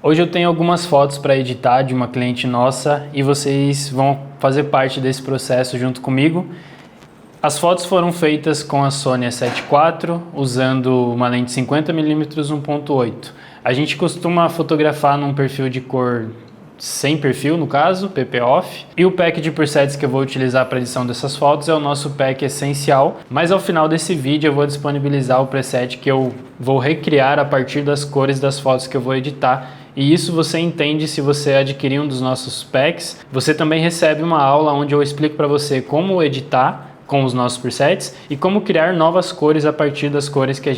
Hoje eu tenho algumas fotos para editar de uma cliente nossa e vocês vão fazer parte desse processo junto comigo. As fotos foram feitas com a Sony A7 IV, usando uma lente 50mm 1.8. A gente costuma fotografar num perfil de cor sem perfil, no caso, PP Off. E o pack de presets que eu vou utilizar para edição dessas fotos é o nosso pack essencial. Mas ao final desse vídeo eu vou disponibilizar o preset que eu vou recriar a partir das cores das fotos que eu vou editar. E isso você entende se você adquirir um dos nossos packs. Você também recebe uma aula onde eu explico para você como editar com os nossos presets e como criar novas cores a partir das cores que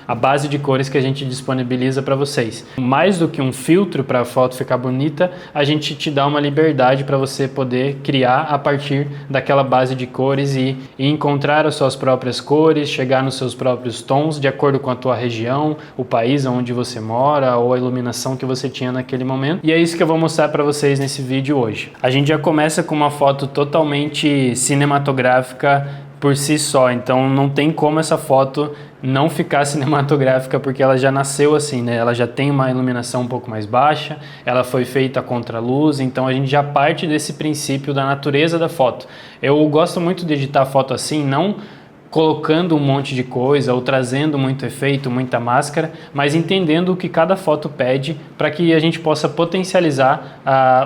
a base de cores que a gente disponibiliza para vocês. Mais do que um filtro para a foto ficar bonita, a gente te dá uma liberdade para você poder criar a partir daquela base de cores e encontrar as suas próprias cores, chegar nos seus próprios tons de acordo com a tua região, o país onde você mora ou a iluminação que você tinha naquele momento. E é isso que eu vou mostrar para vocês nesse vídeo hoje. A gente já começa com uma foto totalmente cinematográfica por si só, então não tem como essa foto não ficar cinematográfica porque ela já nasceu assim, né? Ela já tem uma iluminação um pouco mais baixa, ela foi feita contra a luz, então a gente já parte desse princípio da natureza da foto. Eu gosto muito de editar foto assim, não colocando um monte de coisa ou trazendo muito efeito, muita máscara, mas entendendo o que cada foto pede para que a gente possa potencializar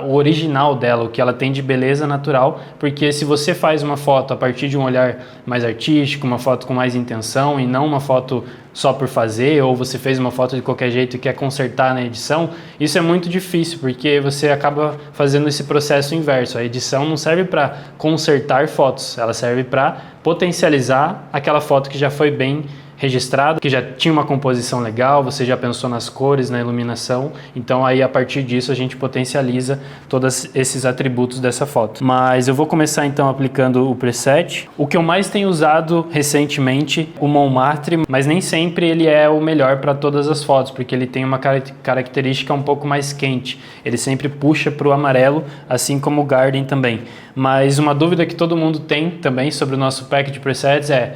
o original dela, o que ela tem de beleza natural, porque se você faz uma foto a partir de um olhar mais artístico, uma foto com mais intenção e não uma foto só por fazer, ou você fez uma foto de qualquer jeito e quer consertar na edição, isso é muito difícil, porque você acaba fazendo esse processo inverso. A edição não serve para consertar fotos, ela serve para potencializar aquela foto que já foi bem registrado, que já tinha uma composição legal, você já pensou nas cores, na iluminação, então aí a partir disso a gente potencializa todos esses atributos dessa foto. Mas eu vou começar então aplicando o preset. O que eu mais tenho usado recentemente, o Montmartre, mas nem sempre ele é o melhor para todas as fotos, porque ele tem uma característica um pouco mais quente, ele sempre puxa para o amarelo, assim como o Garden também. Mas uma dúvida que todo mundo tem também sobre o nosso pack de presets é: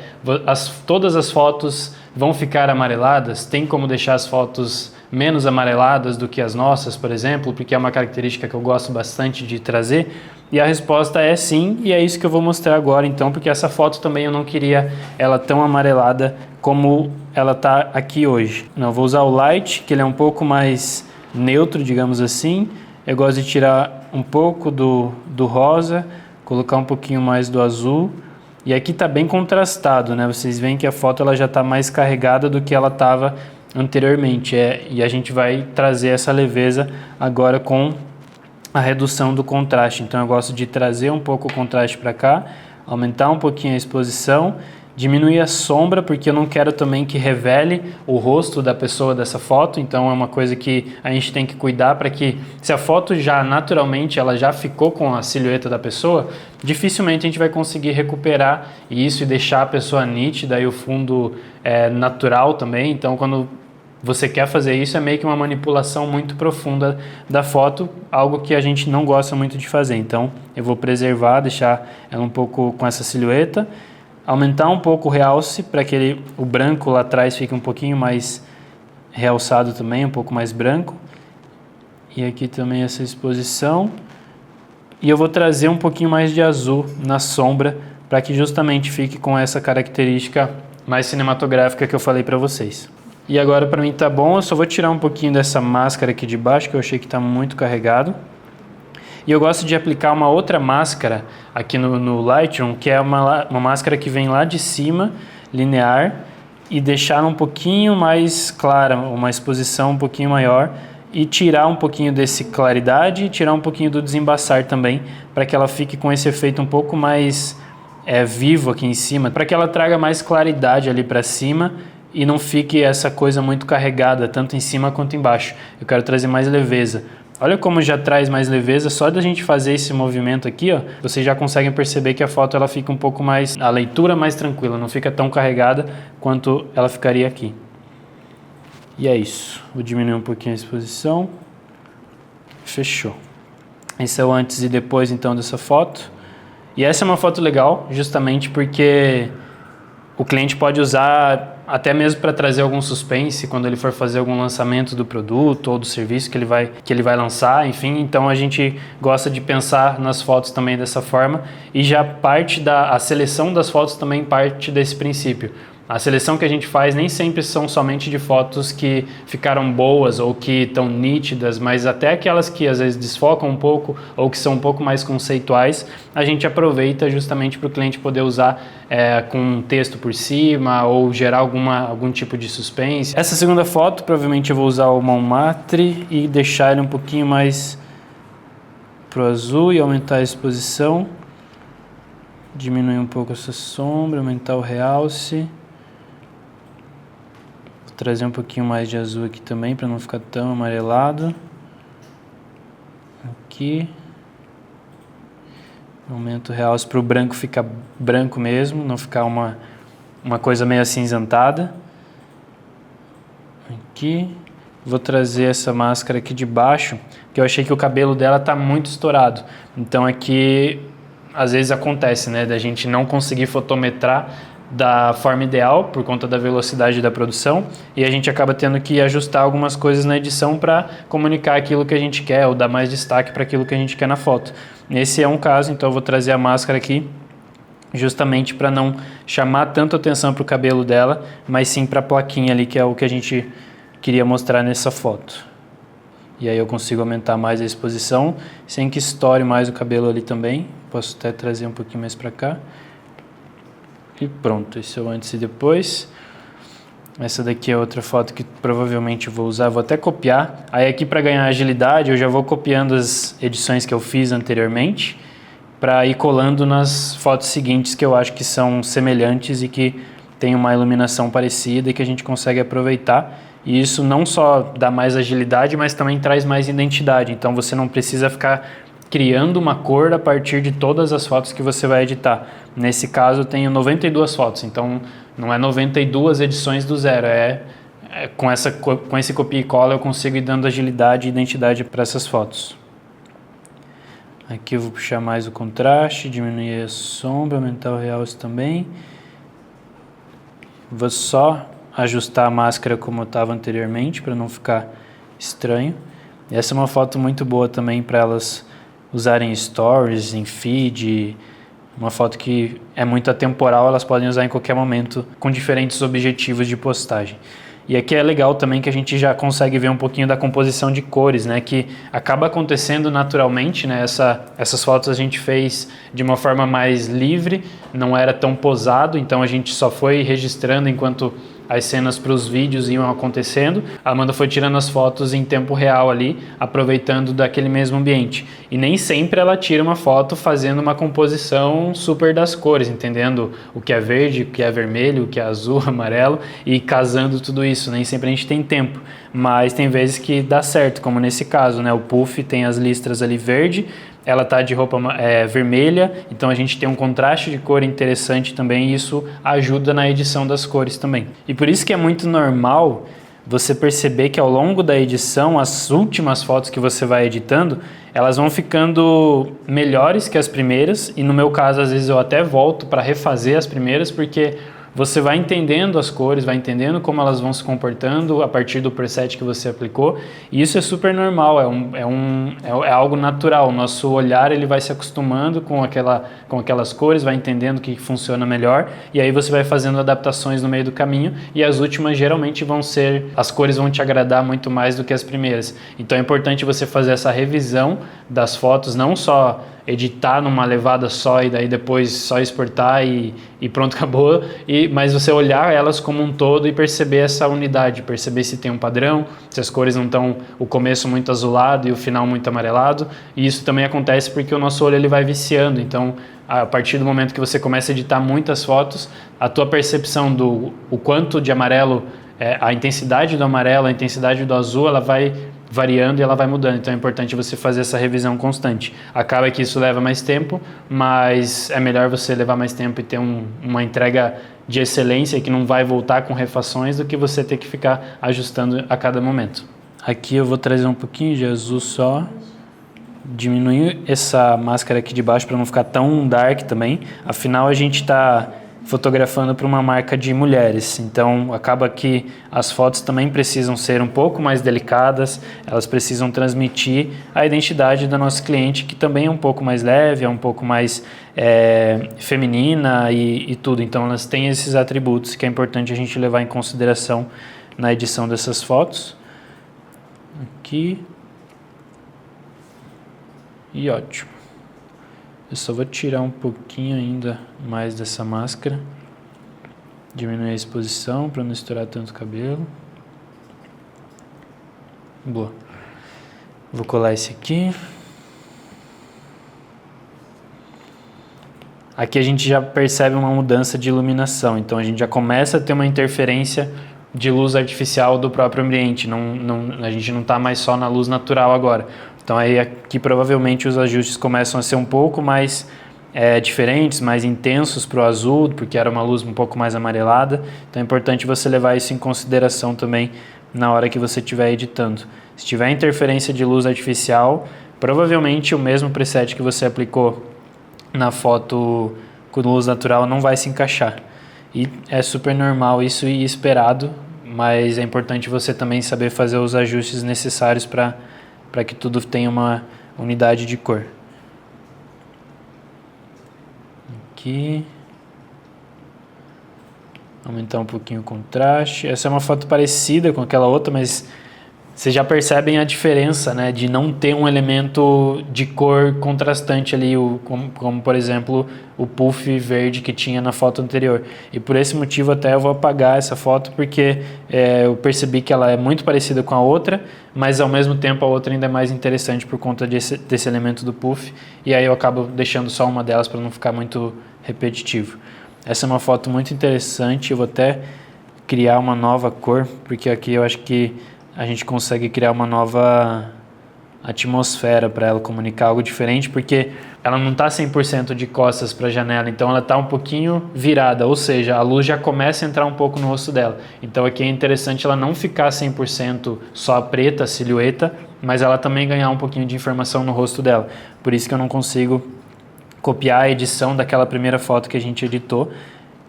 todas as fotos vão ficar amareladas? Tem como deixar as fotos menos amareladas do que as nossas, por exemplo? Porque é uma característica que eu gosto bastante de trazer. E a resposta é sim, e é isso que eu vou mostrar agora então, porque essa foto também eu não queria ela tão amarelada como ela tá aqui hoje. Não, eu vou usar o Light, que ele é um pouco mais neutro, digamos assim. Eu gosto de tirar um pouco do rosa, colocar um pouquinho mais do azul. E aqui está bem contrastado, né? Vocês veem que a foto ela já está mais carregada do que ela estava anteriormente. E a gente vai trazer essa leveza agora com a redução do contraste. Então eu gosto de trazer um pouco o contraste para cá, aumentar um pouquinho a exposição, diminuir a sombra, porque eu não quero também que revele o rosto da pessoa dessa foto, então é uma coisa que a gente tem que cuidar para que, se a foto já naturalmente ela já ficou com a silhueta da pessoa, dificilmente a gente vai conseguir recuperar isso e deixar a pessoa nítida e o fundo natural também. Então quando você quer fazer isso, é meio que uma manipulação muito profunda da foto, algo que a gente não gosta muito de fazer. Então eu vou preservar, deixar ela um pouco com essa silhueta, aumentar um pouco o realce para que o branco lá atrás fique um pouquinho mais realçado também, um pouco mais branco. E aqui também essa exposição. E eu vou trazer um pouquinho mais de azul na sombra para que justamente fique com essa característica mais cinematográfica que eu falei para vocês. E agora para mim tá bom, eu só vou tirar um pouquinho dessa máscara aqui de baixo que eu achei que está muito carregado. E eu gosto de aplicar uma outra máscara aqui no Lightroom, que é uma máscara que vem lá de cima, linear, e deixar um pouquinho mais clara, uma exposição um pouquinho maior, e tirar um pouquinho desse claridade e tirar um pouquinho do desembaçar também, para que ela fique com esse efeito um pouco mais vivo aqui em cima, para que ela traga mais claridade ali para cima e não fique essa coisa muito carregada, tanto em cima quanto embaixo. Eu quero trazer mais leveza. Olha como já traz mais leveza, só da gente fazer esse movimento aqui, ó, vocês já conseguem perceber que a foto ela fica um pouco mais, a leitura mais tranquila, não fica tão carregada quanto ela ficaria aqui. E é isso, vou diminuir um pouquinho a exposição, fechou. Esse é o antes e depois então dessa foto. E essa é uma foto legal, justamente porque O cliente pode usar até mesmo para trazer algum suspense quando ele for fazer algum lançamento do produto ou do serviço que ele vai lançar, enfim. Então a gente gosta de pensar nas fotos também dessa forma e já a seleção das fotos também parte desse princípio. A seleção que a gente faz nem sempre são somente de fotos que ficaram boas ou que estão nítidas, mas até aquelas que às vezes desfocam um pouco ou que são um pouco mais conceituais, a gente aproveita justamente para o cliente poder usar com um texto por cima ou gerar algum tipo de suspense. Essa segunda foto, provavelmente eu vou usar o Montmartre e deixar ele um pouquinho mais pro azul e aumentar a exposição. Diminuir um pouco essa sombra, aumentar o realce. Trazer um pouquinho mais de azul aqui também para não ficar tão amarelado. Aqui. Aumento o realce para o branco ficar branco mesmo, não ficar uma coisa meio acinzentada. Aqui. Vou trazer essa máscara aqui de baixo, que eu achei que o cabelo dela tá muito estourado. Então aqui às vezes acontece, né, da gente não conseguir fotometrar da forma ideal por conta da velocidade da produção e a gente acaba tendo que ajustar algumas coisas na edição para comunicar aquilo que a gente quer ou dar mais destaque para aquilo que a gente quer na foto. Esse é um caso, então eu vou trazer a máscara aqui justamente para não chamar tanto atenção para o cabelo dela, mas sim para a plaquinha ali, que é o que a gente queria mostrar nessa foto. E aí eu consigo aumentar mais a exposição sem que estoure mais o cabelo ali também. Posso até trazer um pouquinho mais para cá. E pronto, esse é o antes e depois. Essa daqui é outra foto que provavelmente eu vou usar, vou até copiar. Aí aqui para ganhar agilidade eu já vou copiando as edições que eu fiz anteriormente para ir colando nas fotos seguintes que eu acho que são semelhantes e que tem uma iluminação parecida e que a gente consegue aproveitar. E isso não só dá mais agilidade, mas também traz mais identidade. Então você não precisa ficar criando uma cor a partir de todas as fotos que você vai editar. Nesse caso eu tenho 92 fotos, então não é 92 edições do zero, com esse copia e cola eu consigo ir dando agilidade e identidade para essas fotos. Aqui eu vou puxar mais o contraste, diminuir a sombra, aumentar o realce também. Vou só ajustar a máscara como eu estava anteriormente para não ficar estranho. E essa é uma foto muito boa também para elas usarem stories, em feed, uma foto que é muito atemporal, elas podem usar em qualquer momento com diferentes objetivos de postagem. E aqui é legal também que a gente já consegue ver um pouquinho da composição de cores, né, que acaba acontecendo naturalmente, né, essas fotos a gente fez de uma forma mais livre, não era tão posado, então a gente só foi registrando enquanto as cenas para os vídeos iam acontecendo. A Amanda foi tirando as fotos em tempo real ali, aproveitando daquele mesmo ambiente. E nem sempre ela tira uma foto fazendo uma composição super das cores, entendendo o que é verde, o que é vermelho, o que é azul, amarelo, e casando tudo isso. Nem sempre a gente tem tempo, mas tem vezes que dá certo, como nesse caso, né? O puff tem as listras ali verde, ela tá de roupa vermelha, então a gente tem um contraste de cor interessante também e isso ajuda na edição das cores também. E por isso que é muito normal você perceber que ao longo da edição, as últimas fotos que você vai editando, elas vão ficando melhores que as primeiras e no meu caso às vezes eu até volto para refazer as primeiras porque você vai entendendo as cores, vai entendendo como elas vão se comportando a partir do preset que você aplicou e isso é super normal, é algo natural. O nosso olhar ele vai se acostumando com aquelas cores, vai entendendo o que funciona melhor e aí você vai fazendo adaptações no meio do caminho e as últimas geralmente as cores vão te agradar muito mais do que as primeiras. Então é importante você fazer essa revisão das fotos, não só editar numa levada só e daí depois só exportar e pronto, acabou, mas você olhar elas como um todo e perceber essa unidade, perceber se tem um padrão, se as cores não estão o começo muito azulado e o final muito amarelado, e isso também acontece porque o nosso olho ele vai viciando, então a partir do momento que você começa a editar muitas fotos, a tua percepção o quanto de amarelo, a intensidade do amarelo, a intensidade do azul, ela vai variando e ela vai mudando, então é importante você fazer essa revisão constante. Acaba que isso leva mais tempo, mas é melhor você levar mais tempo e ter uma entrega de excelência que não vai voltar com refações do que você ter que ficar ajustando a cada momento. Aqui eu vou trazer um pouquinho de azul só, diminuir essa máscara aqui de baixo para não ficar tão dark também, afinal a gente está fotografando para uma marca de mulheres. Então acaba que as fotos também precisam ser um pouco mais delicadas, elas precisam transmitir a identidade da nossa cliente, que também é um pouco mais leve, é um pouco mais feminina e tudo. Então elas têm esses atributos que é importante a gente levar em consideração na edição dessas fotos. Aqui. E ótimo. Eu só vou tirar um pouquinho ainda mais dessa máscara. Diminuir a exposição para não estourar tanto o cabelo. Boa. Vou colar esse aqui. Aqui a gente já percebe uma mudança de iluminação. Então a gente já começa a ter uma interferência de luz artificial do próprio ambiente. A gente não está mais só na luz natural agora. Então aí aqui provavelmente os ajustes começam a ser um pouco mais diferentes, mais intensos para o azul, porque era uma luz um pouco mais amarelada. Então é importante você levar isso em consideração também na hora que você estiver editando. Se tiver interferência de luz artificial, provavelmente o mesmo preset que você aplicou na foto com luz natural não vai se encaixar. E é super normal isso e esperado, mas é importante você também saber fazer os ajustes necessários para que tudo tenha uma unidade de cor. Aqui. Aumentar um pouquinho o contraste. Essa é uma foto parecida com aquela outra, mas vocês já percebem a diferença, né, de não ter um elemento de cor contrastante ali, como por exemplo o puff verde que tinha na foto anterior. E por esse motivo até eu vou apagar essa foto, porque eu percebi que ela é muito parecida com a outra, mas ao mesmo tempo a outra ainda é mais interessante por conta desse elemento do puff, e aí eu acabo deixando só uma delas para não ficar muito repetitivo. Essa é uma foto muito interessante, eu vou até criar uma nova cor, porque aqui eu acho que a gente consegue criar uma nova atmosfera para ela comunicar algo diferente, porque ela não está 100% de costas para a janela, então ela está um pouquinho virada, ou seja, a luz já começa a entrar um pouco no rosto dela. Então aqui é interessante ela não ficar 100% só preta, a silhueta, mas ela também ganhar um pouquinho de informação no rosto dela. Por isso que eu não consigo copiar a edição daquela primeira foto que a gente editou,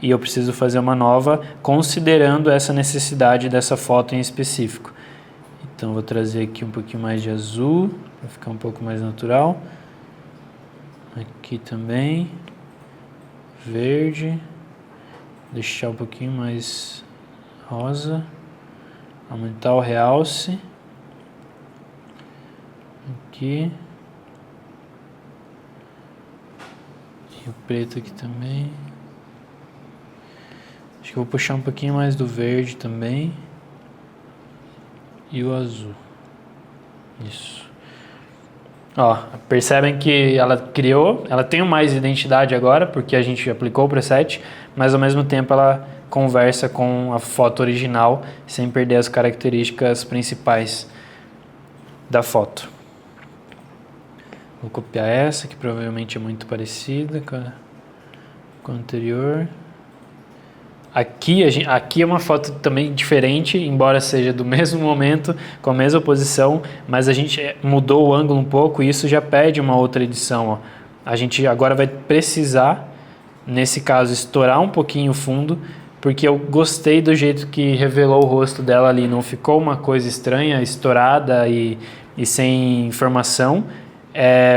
e eu preciso fazer uma nova considerando essa necessidade dessa foto em específico. Então vou trazer aqui um pouquinho mais de azul, para ficar um pouco mais natural. Aqui também, verde, deixar um pouquinho mais rosa, aumentar o realce. Aqui. E o preto aqui também. Acho que eu vou puxar um pouquinho mais do verde também. E o azul. Isso. Ó, percebem que ela tem mais identidade agora, porque a gente aplicou o preset, mas ao mesmo tempo ela conversa com a foto original, sem perder as características principais da foto. Vou copiar essa, que provavelmente é muito parecida com a anterior. Aqui é uma foto também diferente, embora seja do mesmo momento, com a mesma posição, mas a gente mudou o ângulo um pouco e isso já pede uma outra edição. Ó. A gente agora vai precisar, nesse caso, estourar um pouquinho o fundo, porque eu gostei do jeito que revelou o rosto dela ali. Não ficou uma coisa estranha, estourada e sem informação.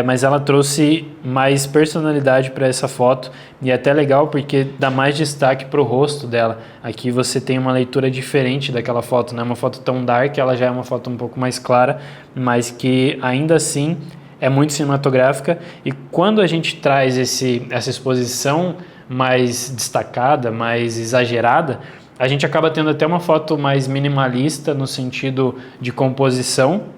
Mas ela trouxe mais personalidade para essa foto e é até legal porque dá mais destaque para o rosto dela. Aqui você tem uma leitura diferente daquela foto, não é uma foto tão dark, ela já é uma foto um pouco mais clara, mas que ainda assim é muito cinematográfica. E quando a gente traz essa exposição mais destacada, mais exagerada, a gente acaba tendo até uma foto mais minimalista no sentido de composição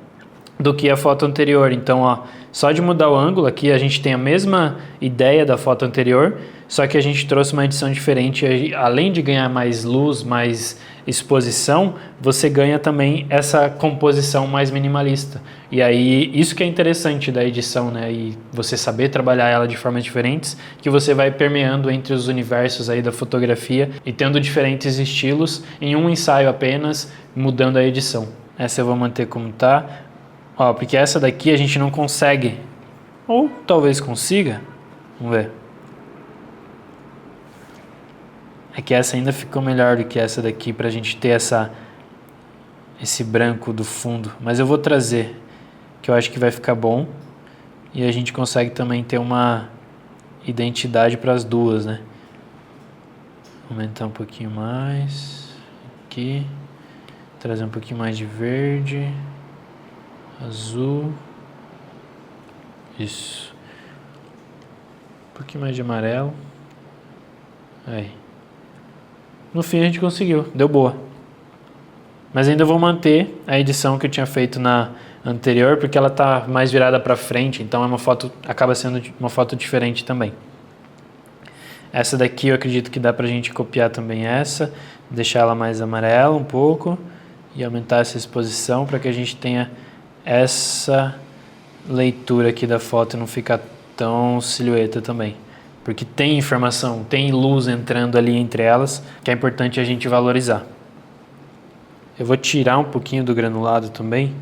do que a foto anterior. Então, ó, só de mudar o ângulo aqui, a gente tem a mesma ideia da foto anterior, só que a gente trouxe uma edição diferente. Além de ganhar mais luz, mais exposição, você ganha também essa composição mais minimalista. E aí, isso que é interessante da edição, né? E você saber trabalhar ela de formas diferentes, que você vai permeando entre os universos aí da fotografia e tendo diferentes estilos em um ensaio apenas, mudando a edição. Essa eu vou manter como tá. Ó, porque essa daqui a gente não consegue, ou talvez consiga, vamos ver. É que essa ainda ficou melhor do que essa daqui pra gente ter esse branco do fundo. Mas eu vou trazer, que eu acho que vai ficar bom. E a gente consegue também ter uma identidade para as duas, né? Aumentar um pouquinho mais. Aqui. Trazer um pouquinho mais de verde. Azul. Isso. Um pouquinho mais de amarelo. Aí. No fim a gente conseguiu. Deu boa. Mas ainda vou manter a edição que eu tinha feito na anterior, porque ela tá mais virada para frente, então acaba sendo uma foto diferente também. Essa daqui eu acredito que dá pra gente copiar também essa, deixar ela mais amarela um pouco e aumentar essa exposição para que a gente tenha essa leitura aqui da foto e não ficar tão silhueta também. Porque tem informação, tem luz entrando ali entre elas, que é importante a gente valorizar. Eu vou tirar um pouquinho do granulado também,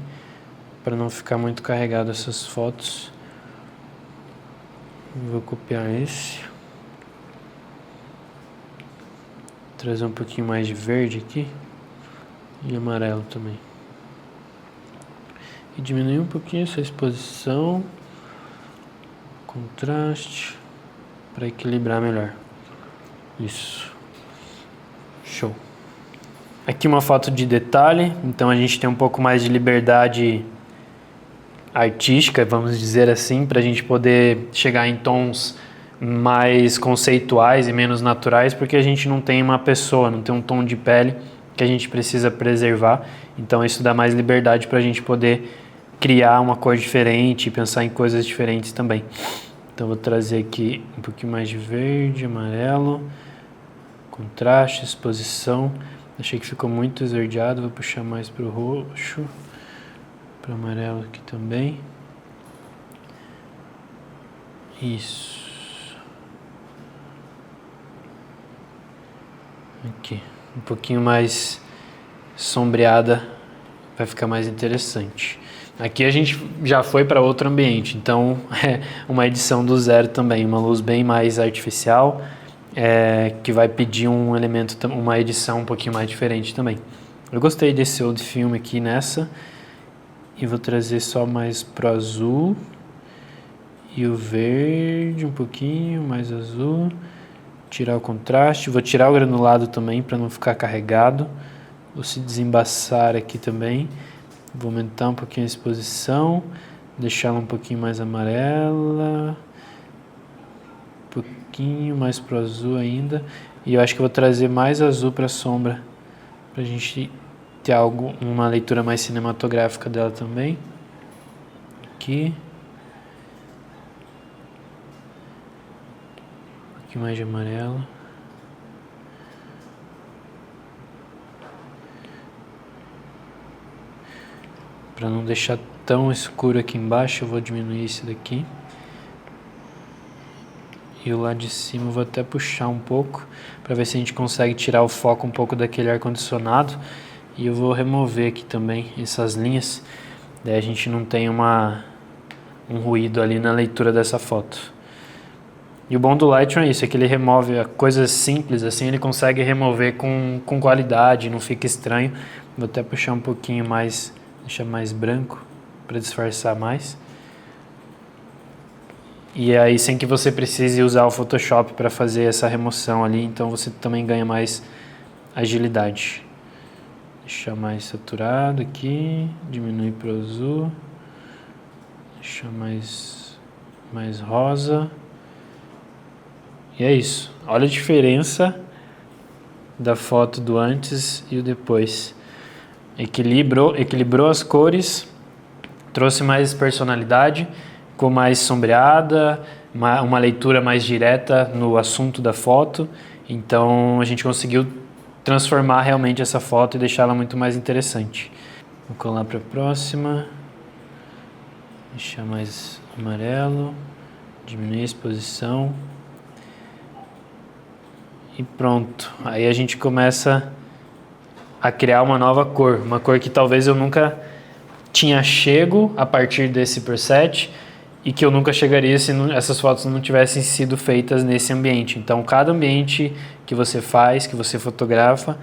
para não ficar muito carregado essas fotos. Vou copiar esse. Trazer um pouquinho mais de verde aqui. E amarelo também. E diminuir um pouquinho essa exposição. Contraste. Para equilibrar melhor. Isso. Show. Aqui uma foto de detalhe, então a gente tem um pouco mais de liberdade artística, vamos dizer assim, para a gente poder chegar em tons mais conceituais e menos naturais, porque a gente não tem uma pessoa, não tem um tom de pele que a gente precisa preservar, então isso dá mais liberdade para a gente poder criar uma cor diferente e pensar em coisas diferentes também. Então vou trazer aqui um pouquinho mais de verde, amarelo, contraste, exposição. Achei que ficou muito esverdeado, vou puxar mais para o roxo, para o amarelo aqui também. Isso. Aqui, um pouquinho mais sombreada, vai ficar mais interessante. Aqui a gente já foi para outro ambiente, então é uma edição do zero também, uma luz bem mais artificial. Que vai pedir um elemento, uma edição um pouquinho mais diferente também. Eu gostei desse old film aqui nessa. E vou trazer só mais pro azul. E o verde um pouquinho, mais azul. Tirar o contraste. Vou tirar o granulado também para não ficar carregado. Vou se desembaçar aqui também. Vou aumentar um pouquinho a exposição. Deixá-la um pouquinho mais amarela. Mais pro azul ainda, e eu acho que eu vou trazer mais azul para a sombra, para a gente ter uma leitura mais cinematográfica dela também. Aqui, um pouquinho mais de amarelo, para não deixar tão escuro aqui embaixo, eu vou diminuir esse daqui. E o lado de cima eu vou até puxar um pouco, para ver se a gente consegue tirar o foco um pouco daquele ar-condicionado. E eu vou remover aqui também essas linhas, daí a gente não tem um ruído ali na leitura dessa foto. E o bom do Lightroom é isso, é que ele remove coisas simples, assim ele consegue remover com qualidade, não fica estranho. Vou até puxar um pouquinho mais, deixar mais branco, para disfarçar mais. E aí sem que você precise usar o Photoshop para fazer essa remoção ali, então você também ganha mais agilidade. Deixar mais saturado aqui, diminuir para o azul, deixar mais rosa. E é isso. Olha a diferença da foto do antes e o depois. Equilibrou as cores, trouxe mais personalidade, ficou mais sombreada, uma leitura mais direta no assunto da foto. Então a gente conseguiu transformar realmente essa foto e deixá-la muito mais interessante. Vou colar para a próxima. Deixar mais amarelo. Diminuir a exposição. E pronto. Aí a gente começa a criar uma nova cor. Uma cor que talvez eu nunca tinha chego a partir desse preset. e que eu nunca chegaria se essas fotos não tivessem sido feitas nesse ambiente. Então, cada ambiente que você faz, que você fotografa,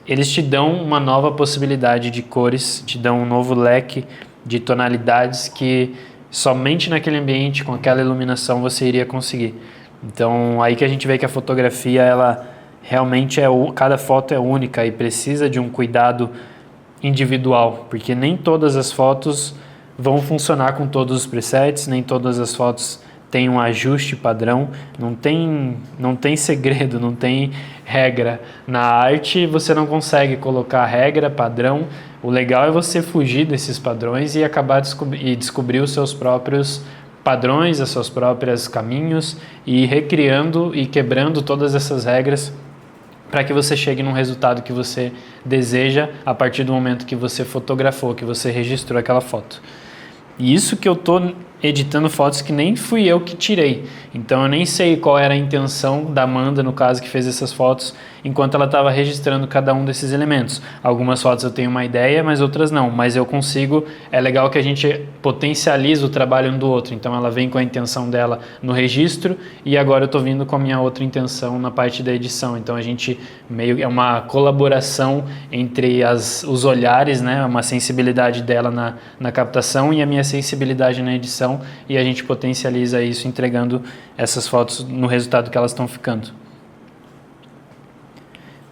eles te dão uma nova possibilidade de cores, te dão um novo leque de tonalidades que somente naquele ambiente, com aquela iluminação, você iria conseguir. Então, aí que a gente vê que a fotografia, ela realmente cada foto é única e precisa de um cuidado individual, porque nem todas as fotos vão funcionar com todos os presets, nem todas as fotos têm um ajuste padrão, não tem segredo, não tem regra. Na arte você não consegue colocar regra, padrão. O legal é você fugir desses padrões e acabar descobrir os seus próprios padrões, os seus próprios caminhos e ir recriando e quebrando todas essas regras para que você chegue num resultado que você deseja a partir do momento que você fotografou, que você registrou aquela foto. E isso que eu estou editando fotos que nem fui eu que tirei. Então eu nem sei qual era a intenção da Amanda, no caso, que fez essas fotos, enquanto ela estava registrando cada um desses elementos. Algumas fotos eu tenho uma ideia, mas outras não. Mas eu consigo, é legal que a gente potencializa o trabalho um do outro. Então ela vem com a intenção dela no registro e agora eu estou vindo com a minha outra intenção na parte da edição. Então a gente é uma colaboração entre os olhares, né? Uma sensibilidade dela na captação e a minha sensibilidade na edição, e a gente potencializa isso entregando essas fotos no resultado que elas estão ficando.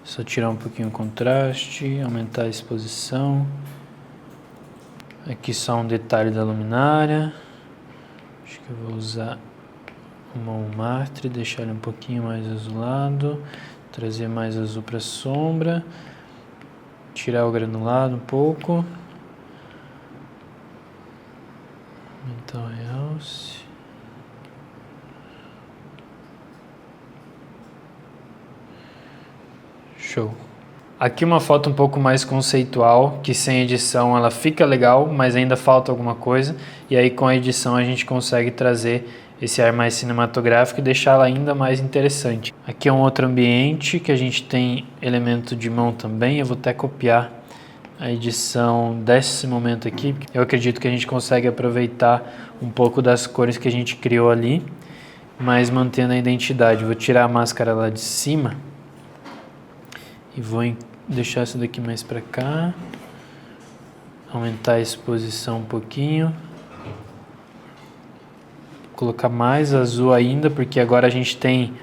Só tirar um pouquinho o contraste, aumentar a exposição. Aqui só um detalhe da luminária. Acho que eu vou usar o Montmartre, deixar ele um pouquinho mais azulado, trazer mais azul para a sombra, tirar o granulado um pouco. Aumentar o realce. Show. Aqui uma foto um pouco mais conceitual, que sem edição ela fica legal, mas ainda falta alguma coisa. E aí com a edição a gente consegue trazer esse ar mais cinematográfico e deixá-la ainda mais interessante. Aqui é um outro ambiente que a gente tem elemento de mão também. Eu vou até copiar a edição desse momento aqui. Eu acredito que a gente consegue aproveitar um pouco das cores que a gente criou ali, mas mantendo a identidade. Vou tirar a máscara lá de cima e vou deixar essa daqui mais para cá, aumentar a exposição um pouquinho, colocar mais azul ainda, porque agora a gente tem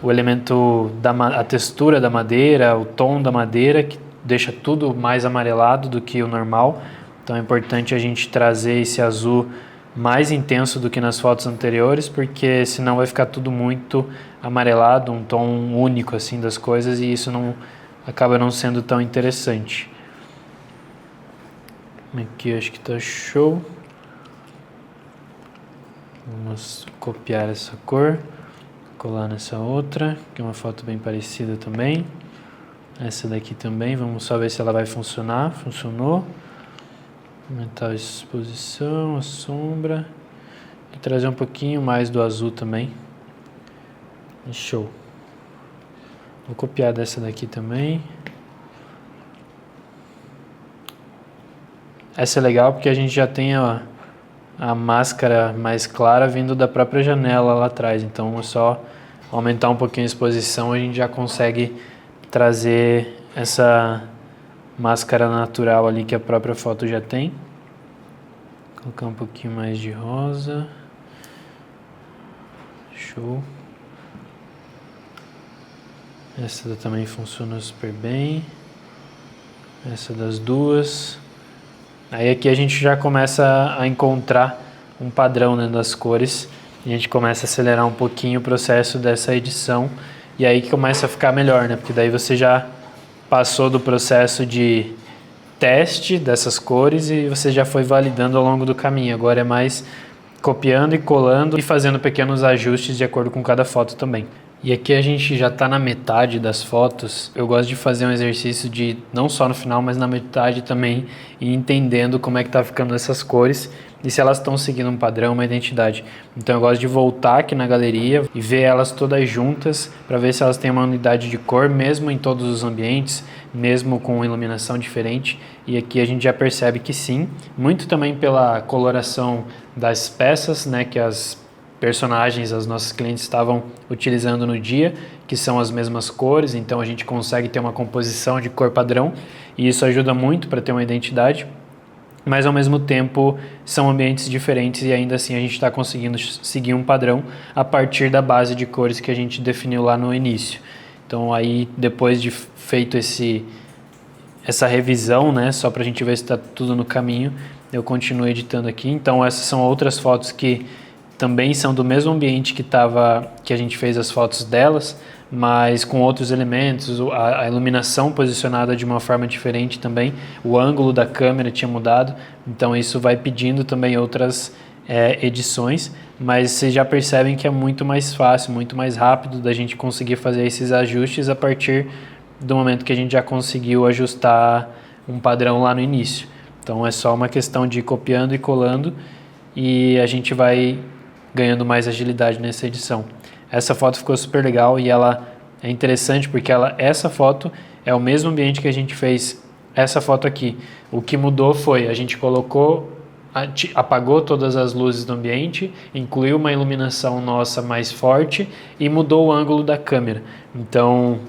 o elemento a textura da madeira, o tom da madeira, que deixa tudo mais amarelado do que o normal. Então é importante a gente trazer esse azul mais intenso do que nas fotos anteriores, porque senão vai ficar tudo muito amarelado, um tom único assim das coisas, e isso acaba não sendo tão interessante. Aqui acho que está show. Vamos copiar essa cor, colar nessa outra, que é uma foto bem parecida também. Essa daqui também, vamos só ver se ela vai funcionar. Funcionou. Aumentar a exposição, a sombra. E trazer um pouquinho mais do azul também. Show. Vou copiar dessa daqui também. Essa é legal porque a gente já tem a máscara mais clara vindo da própria janela lá atrás. Então é só aumentar um pouquinho a exposição, a gente já consegue trazer essa máscara natural ali que a própria foto já tem. Colocar um pouquinho mais de rosa. Show. Essa também funciona super bem. Essa das duas. Aí aqui a gente já começa a encontrar um padrão, né, das cores. E a gente começa a acelerar um pouquinho o processo dessa edição. E aí que começa a ficar melhor, né? Porque daí você já passou do processo de teste dessas cores e você já foi validando ao longo do caminho. Agora é mais copiando e colando e fazendo pequenos ajustes de acordo com cada foto também. E aqui a gente já está na metade das fotos. Eu gosto de fazer um exercício de, não só no final, mas na metade também, e entendendo como é que tá ficando essas cores e se elas estão seguindo um padrão, uma identidade. Então eu gosto de voltar aqui na galeria e ver elas todas juntas para ver se elas têm uma unidade de cor, mesmo em todos os ambientes, mesmo com iluminação diferente. E aqui a gente já percebe que sim, muito também pela coloração das peças, né, que as personagens as nossas clientes estavam utilizando no dia, que são as mesmas cores, então a gente consegue ter uma composição de cor padrão e isso ajuda muito para ter uma identidade, mas ao mesmo tempo são ambientes diferentes e ainda assim a gente está conseguindo seguir um padrão a partir da base de cores que a gente definiu lá no início. Então aí depois de feito essa revisão, né, só para a gente ver se está tudo no caminho, eu continuo editando aqui. Então essas são outras fotos que também são do mesmo ambiente que a gente fez as fotos delas, mas com outros elementos, a iluminação posicionada de uma forma diferente também, o ângulo da câmera tinha mudado, então isso vai pedindo também outras edições, mas vocês já percebem que é muito mais fácil, muito mais rápido da gente conseguir fazer esses ajustes a partir do momento que a gente já conseguiu ajustar um padrão lá no início. Então é só uma questão de ir copiando e colando e a gente vai ganhando mais agilidade nessa edição. Essa foto ficou super legal e ela é interessante porque essa foto é o mesmo ambiente que a gente fez essa foto aqui. O que mudou foi a gente apagou todas as luzes do ambiente, incluiu uma iluminação nossa mais forte e mudou o ângulo da câmera. Então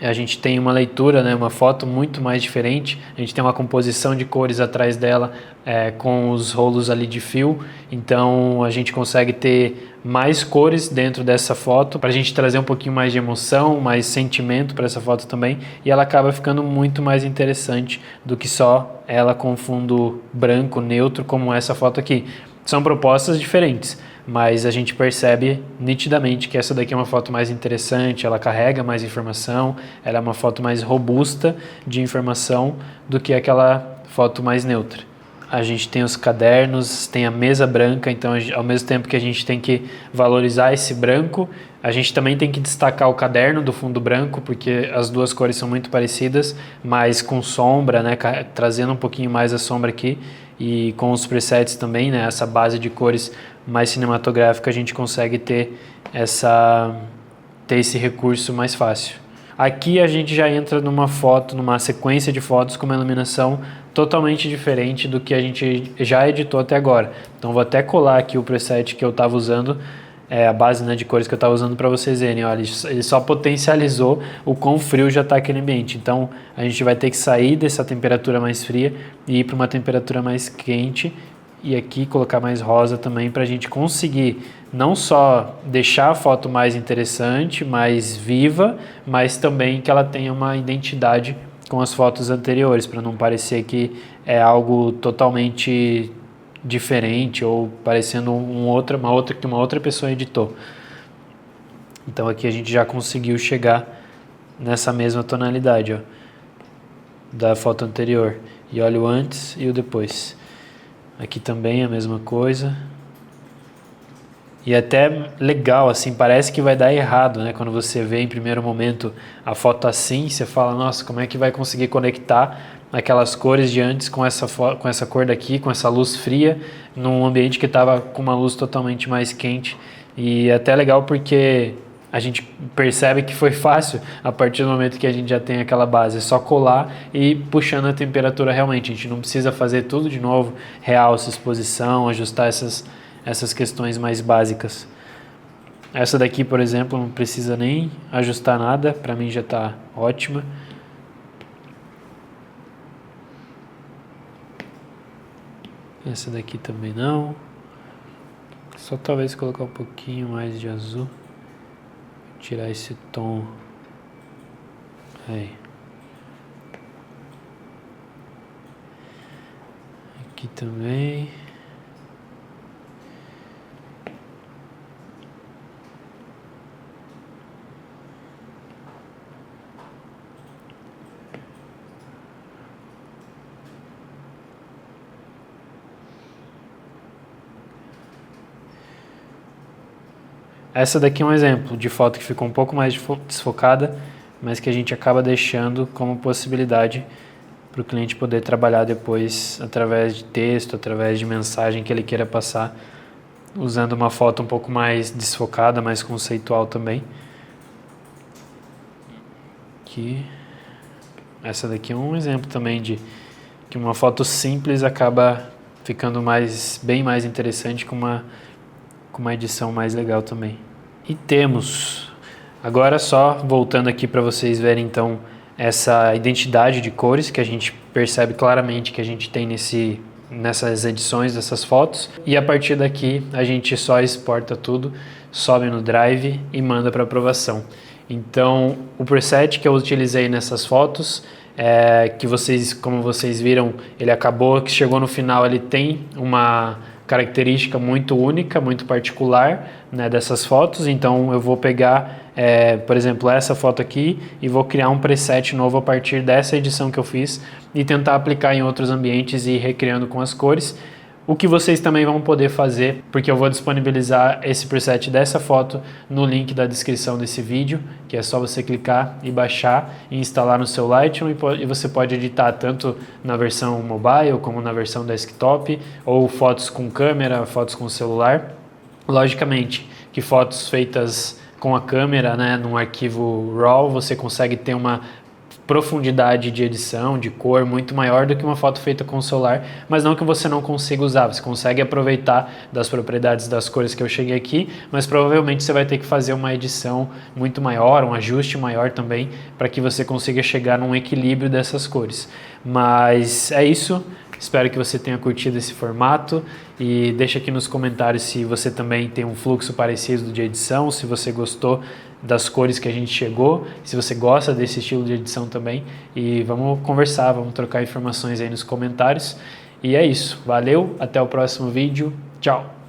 a gente tem uma leitura, né, uma foto muito mais diferente, a gente tem uma composição de cores atrás dela com os rolos ali de fio, então a gente consegue ter mais cores dentro dessa foto para a gente trazer um pouquinho mais de emoção, mais sentimento para essa foto também, e ela acaba ficando muito mais interessante do que só ela com fundo branco, neutro, como essa foto aqui. São propostas diferentes, mas a gente percebe nitidamente que essa daqui é uma foto mais interessante, ela carrega mais informação, ela é uma foto mais robusta de informação do que aquela foto mais neutra. A gente tem os cadernos, tem a mesa branca, então ao mesmo tempo que a gente tem que valorizar esse branco, a gente também tem que destacar o caderno do fundo branco, porque as duas cores são muito parecidas, mas com sombra, né, trazendo um pouquinho mais a sombra aqui, e com os presets também, né, essa base de cores mais cinematográfica, a gente consegue ter esse recurso mais fácil. Aqui a gente já entra numa sequência de fotos com uma iluminação totalmente diferente do que a gente já editou até agora. Então vou até colar aqui o preset que eu estava usando, a base, né, de cores que eu estava usando para vocês verem. Olha, ele só potencializou o quão frio já está aquele ambiente. Então a gente vai ter que sair dessa temperatura mais fria e ir para uma temperatura mais quente. E aqui colocar mais rosa também para a gente conseguir não só deixar a foto mais interessante, mais viva, mas também que ela tenha uma identidade com as fotos anteriores, para não parecer que é algo totalmente diferente ou parecendo uma outra pessoa editou. Então aqui a gente já conseguiu chegar nessa mesma tonalidade, ó, da foto anterior. E olha o antes e o depois. Aqui também a mesma coisa. E é até legal, assim, parece que vai dar errado, né? Quando você vê em primeiro momento a foto assim, você fala, nossa, como é que vai conseguir conectar aquelas cores de antes com essa cor daqui, com essa luz fria, num ambiente que estava com uma luz totalmente mais quente. E é até legal porque a gente percebe que foi fácil a partir do momento que a gente já tem aquela base, é só colar e puxando a temperatura realmente. A gente não precisa fazer tudo de novo, realça, exposição, ajustar essas questões mais básicas. Essa daqui, por exemplo, não precisa nem ajustar nada, para mim já está ótima. Essa daqui também não. Só talvez colocar um pouquinho mais de azul. Tirar esse tom aí. Aqui também. essa daqui é um exemplo de foto que ficou um pouco mais desfocada, mas que a gente acaba deixando como possibilidade para o cliente poder trabalhar depois através de texto, através de mensagem que ele queira passar, usando uma foto um pouco mais desfocada, mais conceitual também. Aqui. Essa daqui é um exemplo também de que uma foto simples acaba ficando bem mais interessante com uma edição mais legal também. E temos, agora só voltando aqui para vocês verem então essa identidade de cores que a gente percebe claramente que a gente tem nessas edições dessas fotos, e a partir daqui a gente só exporta tudo, sobe no Drive e manda para aprovação. Então o preset que eu utilizei nessas fotos, que como vocês viram, que chegou no final, ele tem uma característica muito única, muito particular, né, dessas fotos. Então eu vou pegar, por exemplo, essa foto aqui e vou criar um preset novo a partir dessa edição que eu fiz e tentar aplicar em outros ambientes e ir recriando com as cores. O que vocês também vão poder fazer, porque eu vou disponibilizar esse preset dessa foto no link da descrição desse vídeo, que é só você clicar e baixar e instalar no seu Lightroom, e você pode editar tanto na versão mobile como na versão desktop, ou fotos com câmera, fotos com celular. Logicamente que fotos feitas com a câmera, né, num arquivo RAW, você consegue ter uma profundidade de edição, de cor muito maior do que uma foto feita com o celular, mas não que você não consiga usar, você consegue aproveitar das propriedades das cores que eu cheguei aqui, mas provavelmente você vai ter que fazer uma edição muito maior, um ajuste maior também, para que você consiga chegar num equilíbrio dessas cores. Mas é isso. Espero que você tenha curtido esse formato e deixa aqui nos comentários se você também tem um fluxo parecido de edição, se você gostou das cores que a gente chegou, se você gosta desse estilo de edição também, e vamos conversar, vamos trocar informações aí nos comentários. E é isso, valeu, até o próximo vídeo, tchau!